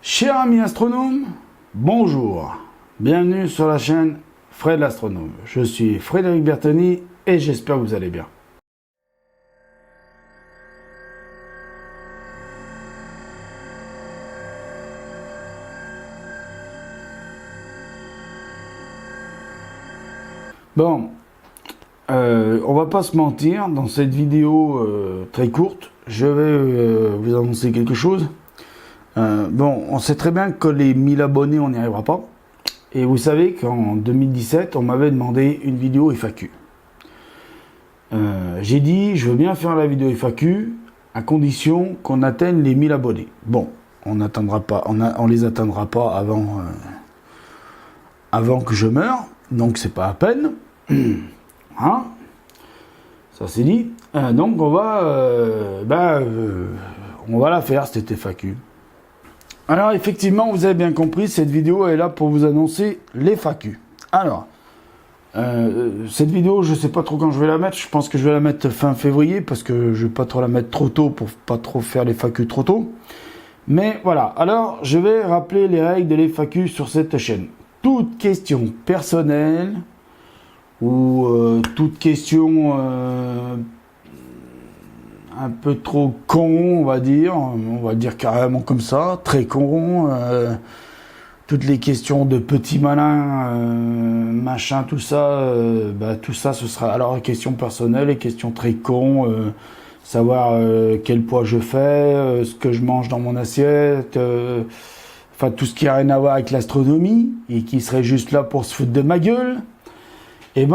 Chers amis astronomes, bonjour. Bienvenue sur la chaîne Fred l'astronome. Je suis Frédéric Bertoni et j'espère que vous allez bien. Bon, on va pas se mentir, dans cette vidéo très courte, je vais vous annoncer quelque chose. Bon, on sait très bien que les 1000 abonnés, on n'y arrivera pas. Et vous savez qu'en 2017, on m'avait demandé une vidéo FAQ. J'ai dit, je veux bien faire la vidéo FAQ à condition qu'on atteigne les 1000 abonnés. Bon, on n'atteindra pas, on les atteindra pas avant que je meure, donc c'est pas à peine. Hein, ça c'est dit. Donc on va la faire cette FAQ. Alors effectivement, vous avez bien compris, cette vidéo est là pour vous annoncer les FAQ. Alors, cette vidéo, je sais pas trop quand je vais la mettre. Je pense que je vais la mettre fin février parce que je vais pas trop la mettre trop tôt pour pas trop faire les FAQ trop tôt. Mais voilà. Alors, je vais rappeler les règles de l'FAQ sur cette chaîne. Toute question personnelle ou toute question un peu trop con, on va dire carrément comme ça, très con, toutes les questions de petits malins, machin, tout ça, tout ça ce sera alors les questions personnelles, les questions très cons, savoir quel poids je fais, ce que je mange dans mon assiette, enfin tout ce qui a rien à voir avec l'astronomie et qui serait juste là pour se foutre de ma gueule. Et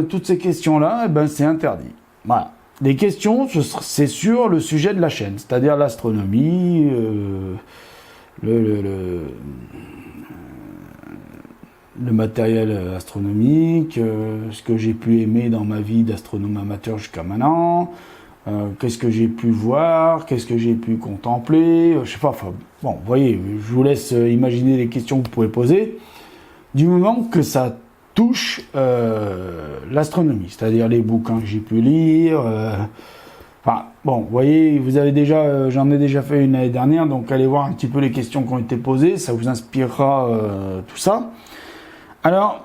toutes ces questions-là, c'est interdit. Voilà. Les questions, c'est sur le sujet de la chaîne, c'est-à-dire l'astronomie, le matériel astronomique, ce que j'ai pu aimer dans ma vie d'astronome amateur jusqu'à maintenant, qu'est-ce que j'ai pu voir, qu'est-ce que j'ai pu contempler, je sais pas, enfin, bon, vous voyez, je vous laisse imaginer les questions que vous pouvez poser, du moment que ça touche l'astronomie, c'est-à-dire les bouquins que j'ai pu lire. Enfin, bon, vous voyez, j'en ai déjà fait une l'année dernière, donc allez voir un petit peu les questions qui ont été posées, ça vous inspirera tout ça. Alors,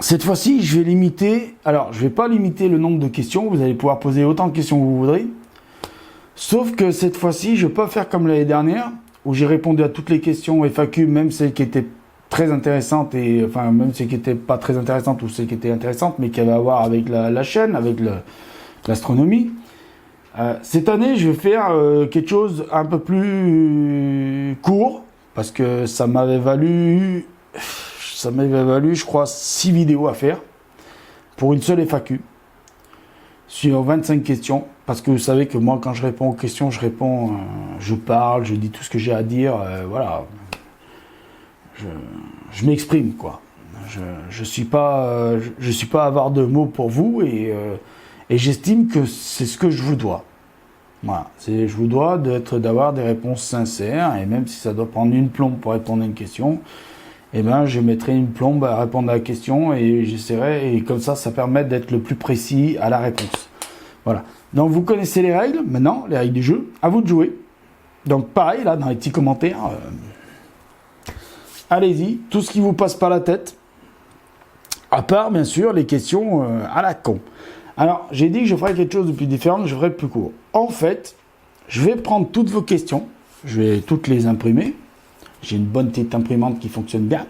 cette fois-ci, je vais pas limiter le nombre de questions, vous allez pouvoir poser autant de questions que vous voudrez, sauf que cette fois-ci, je vais pas faire comme l'année dernière, où j'ai répondu à toutes les questions FAQ, même celles qui étaient très intéressante et enfin même celles qui n'étaient pas très intéressantes ou celles qui étaient intéressantes mais qui avaient à voir avec la chaîne, avec l'astronomie. Cette année, je vais faire quelque chose un peu plus court parce que ça m'avait valu, je crois, 6 vidéos à faire pour une seule FAQ sur 25 questions. Parce que vous savez que moi, quand je réponds aux questions, je parle, je dis tout ce que j'ai à dire, voilà. Je m'exprime, quoi. Je suis pas avare de mots pour vous et j'estime que c'est ce que je vous dois. Voilà, je vous dois d'avoir des réponses sincères et même si ça doit prendre une plombe pour répondre à une question, je mettrai une plombe à répondre à la question et j'essaierai et comme ça permet d'être le plus précis à la réponse. Voilà. Donc vous connaissez les règles maintenant, les règles du jeu. À vous de jouer. Donc pareil là dans les petits commentaires. Allez-y, tout ce qui vous passe par la tête, à part bien sûr les questions à la con. Alors, j'ai dit que je ferais quelque chose de plus différent, je ferais plus court. En fait, je vais prendre toutes vos questions, je vais toutes les imprimer. J'ai une bonne petite imprimante qui fonctionne bien.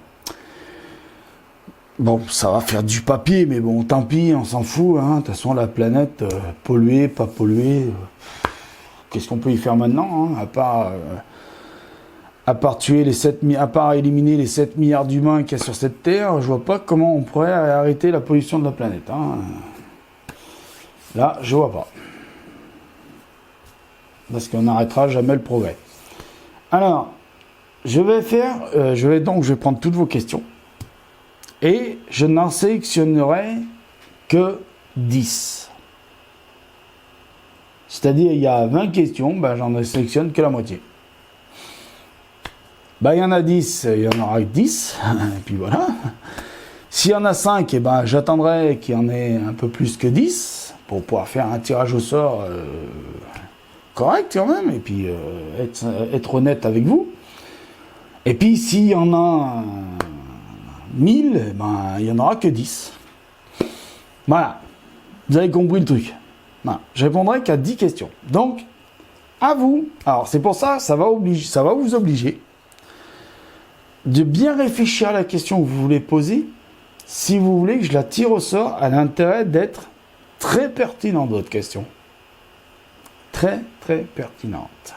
Bon, ça va faire du papier, mais bon, tant pis, on s'en fout. Hein. De toute façon, la planète, polluée, pas polluée, qu'est-ce qu'on peut y faire maintenant, hein, à part éliminer les 7 milliards d'humains qu'il y a sur cette Terre, je vois pas comment on pourrait arrêter la pollution de la planète. Hein. Là, je vois pas. Parce qu'on n'arrêtera jamais le progrès. Alors, je vais prendre toutes vos questions. Et je n'en sélectionnerai que 10. C'est-à-dire, il y a 20 questions, j'en sélectionne que la moitié. Il y en a 10, il y en aura 10, et puis voilà. S'il y en a 5, j'attendrai qu'il y en ait un peu plus que 10, pour pouvoir faire un tirage au sort correct quand même, et puis être honnête avec vous. Et puis, s'il y en a 1000, ben, il n'y en aura que 10. Voilà. Vous avez compris le truc. Voilà. Je répondrai qu'à 10 questions. Donc, à vous. Alors, c'est pour ça, ça va vous obliger de bien réfléchir à la question que vous voulez poser. Si vous voulez que je la tire au sort, elle a intérêt d'être très pertinente, votre question. Très, très pertinente.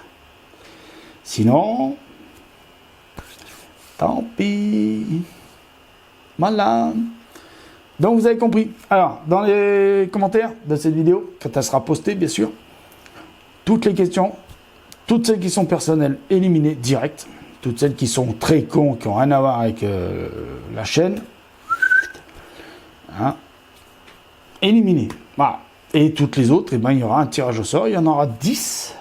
Sinon, tant pis. Voilà. Donc, vous avez compris. Alors, dans les commentaires de cette vidéo, quand elle sera postée, bien sûr, toutes les questions, toutes celles qui sont personnelles, éliminées direct. Toutes celles qui sont très cons, qui n'ont rien à voir avec la chaîne, hein, éliminées. Voilà. Et toutes les autres, eh ben, il y aura un tirage au sort. Il y en aura 10.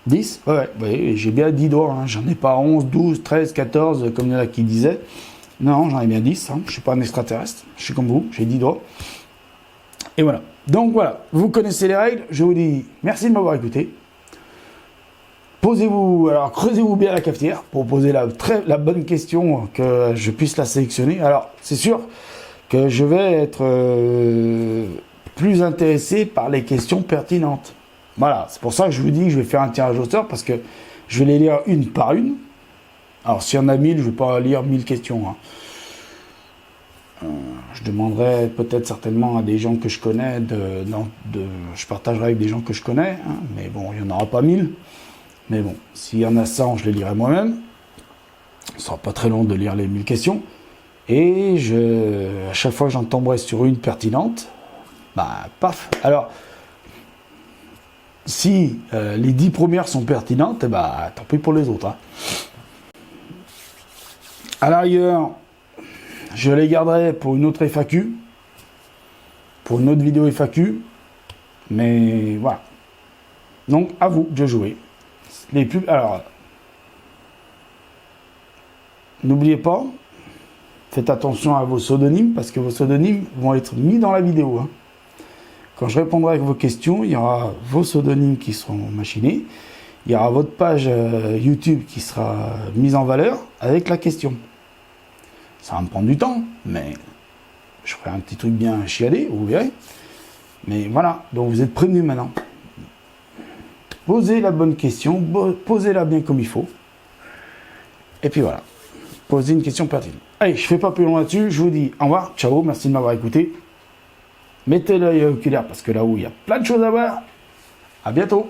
10, ouais, j'ai bien 10 doigts. Hein. J'en ai pas 11, 12, 13, 14, comme il y en a qui disaient. Non, j'en ai bien 10. Hein. Je ne suis pas un extraterrestre. Je suis comme vous, j'ai 10 doigts. Et voilà. Donc voilà, vous connaissez les règles. Je vous dis merci de m'avoir écouté. Posez-vous, alors creusez-vous bien la cafetière pour poser la bonne question, que je puisse la sélectionner. Alors, c'est sûr que je vais être plus intéressé par les questions pertinentes. Voilà, c'est pour ça que je vous dis que je vais faire un tirage au sort, parce que je vais les lire une par une. Alors, s'il y en a 1000, je ne vais pas lire 1000 questions. Hein. Je demanderai peut-être certainement à des gens que je connais, je partagerai avec des gens que je connais, hein, mais bon, il n'y en aura pas 1000. Mais bon, s'il y en a 100, je les lirai moi-même. Ce ne sera pas très long de lire les 1000 questions. Et à chaque fois que j'en tomberai sur une pertinente, bah, paf. Alors, si les 10 premières sont pertinentes, bah, tant pis pour les autres. Hein. À l'arrière, je les garderai pour une autre FAQ, pour une autre vidéo FAQ. Mais voilà. Donc, à vous de jouer. Alors, n'oubliez pas, faites attention à vos pseudonymes, parce que vos pseudonymes vont être mis dans la vidéo. Hein. Quand je répondrai à vos questions, il y aura vos pseudonymes qui seront machinés, il y aura votre page YouTube qui sera mise en valeur avec la question. Ça va me prendre du temps, mais je ferai un petit truc bien chialé, vous verrez. Mais voilà, donc vous êtes prévenus maintenant. Posez la bonne question, posez-la bien comme il faut. Et puis voilà, posez une question pertinente. Allez, je ne fais pas plus long là-dessus, je vous dis au revoir, ciao, merci de m'avoir écouté. Mettez l'œil oculaire parce que là-haut, il y a plein de choses à voir. À bientôt.